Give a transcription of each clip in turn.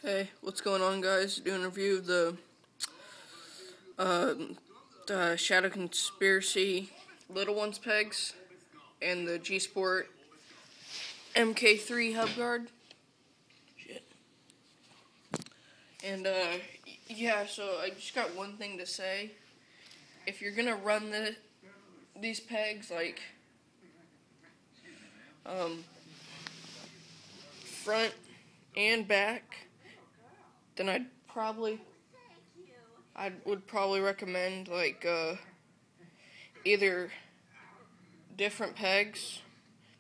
Hey, what's going on, guys? Doing a review of the Shadow Conspiracy Little Ones pegs and the G Sport MK3 hub guard. Shit. And yeah, so I just got one thing to say. If you're gonna run these pegs like front and back, then I would probably recommend like either different pegs,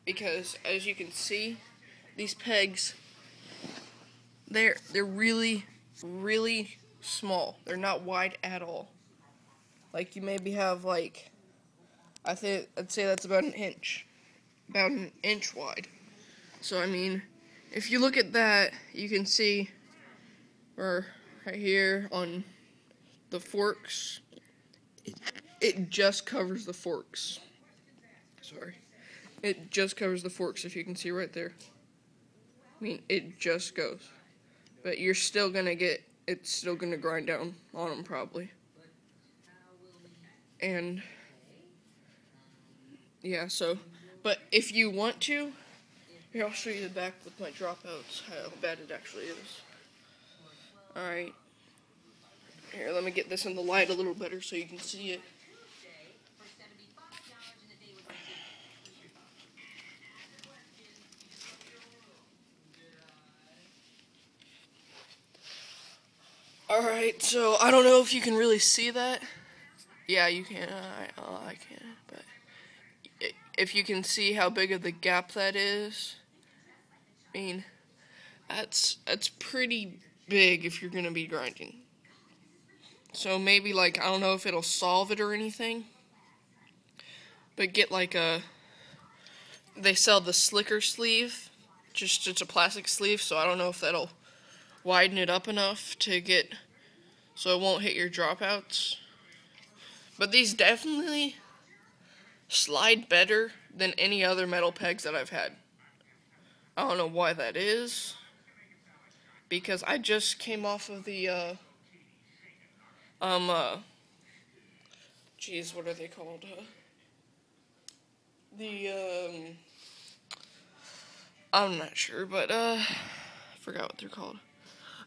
because as you can see, these pegs they're really small. They're not wide at all. Like you maybe have like I'd say that's about an inch wide. So I mean, if you look at that, you can see right here on the forks, it just covers the forks. Sorry. It just covers the forks, if you can see right there. I mean, it just goes. But you're still gonna it's still gonna grind down on them probably. And, yeah, so, but if you want to, here, I'll show you the back with my dropouts, how bad it actually is. Alright. Here, let me get this in the light a little better so you can see it. Alright, so I don't know if you can really see that. Yeah, you can. I can. But if you can see how big of the gap that is, I mean, that's pretty big if you're going to be grinding. So maybe, like, I don't know if it'll solve it or anything, but get like they sell the slicker sleeve, just it's a plastic sleeve, so I don't know if that'll widen it up enough so it won't hit your dropouts. But these definitely slide better than any other metal pegs that I've had. I don't know why that is, because I just came off of the geez, what are they called? I'm not sure, but I forgot what they're called.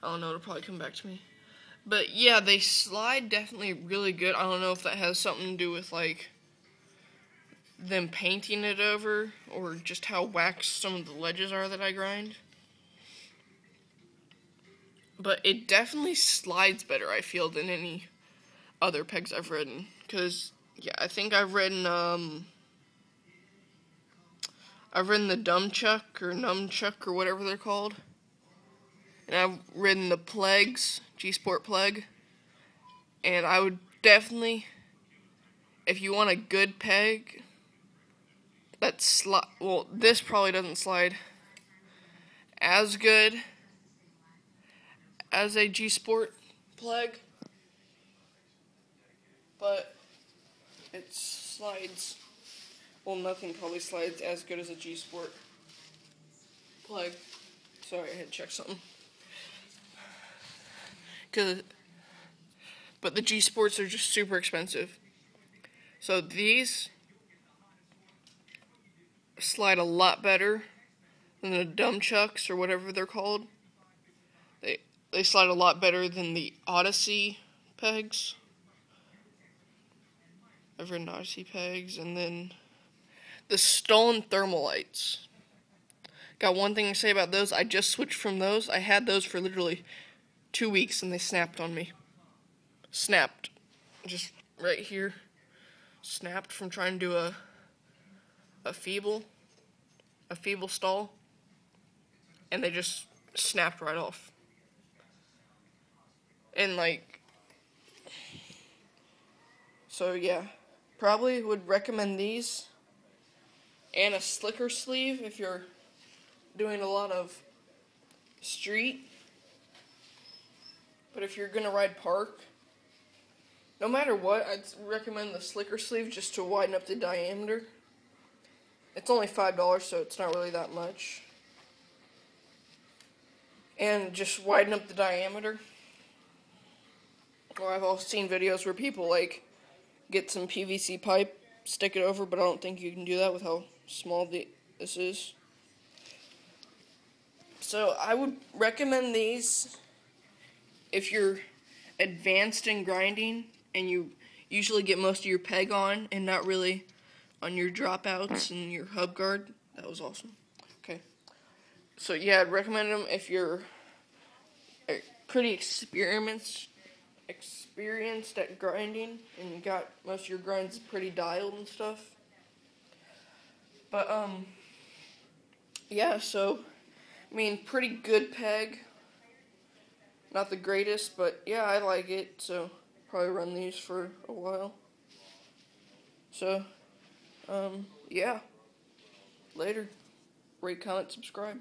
I don't know, it'll probably come back to me. But yeah, they slide definitely really good. I don't know if that has something to do with like them painting it over, or just how waxed some of the ledges are that I grind. But it definitely slides better, I feel, than any other pegs I've ridden. Because, yeah, I think I've ridden the Dumchuck or Numchuck or whatever they're called. And I've ridden the Plegs, G Sport Pleg. And I would definitely, if you want a good peg, this probably doesn't slide as good as a G Sport Pleg, but it slides. Well, nothing probably slides as good as a G Sport Pleg. Sorry, I had to check something. But the G Sports are just super expensive. So these slide a lot better than the Dumchucks or whatever they're called. They slide a lot better than the Odyssey pegs. I've ridden Odyssey pegs, and then the Stolen Thermalites. Got one thing to say about those. I just switched from those. I had those for literally 2 weeks, and they snapped on me. Snapped. Just right here. Snapped from trying to do a feeble stall. And they just snapped right off. And like, so yeah, probably would recommend these. And a slicker sleeve if you're doing a lot of street. But if you're gonna ride park, no matter what, I'd recommend the slicker sleeve just to widen up the diameter. It's only $5, so it's not really that much. and just widen up the diameter. Or I've also seen videos where people like get some PVC pipe, stick it over, but I don't think you can do that with how small this is. So I would recommend these if you're advanced in grinding and you usually get most of your peg on and not really on your dropouts and your hub guard. That was awesome. Okay. So yeah, I'd recommend them if you're pretty experienced at grinding and you got most of your grinds pretty dialed and stuff. But yeah, so I mean, pretty good peg. Not the greatest, but yeah, I like it, so probably run these for a while. So yeah. Later. Rate, comment, subscribe.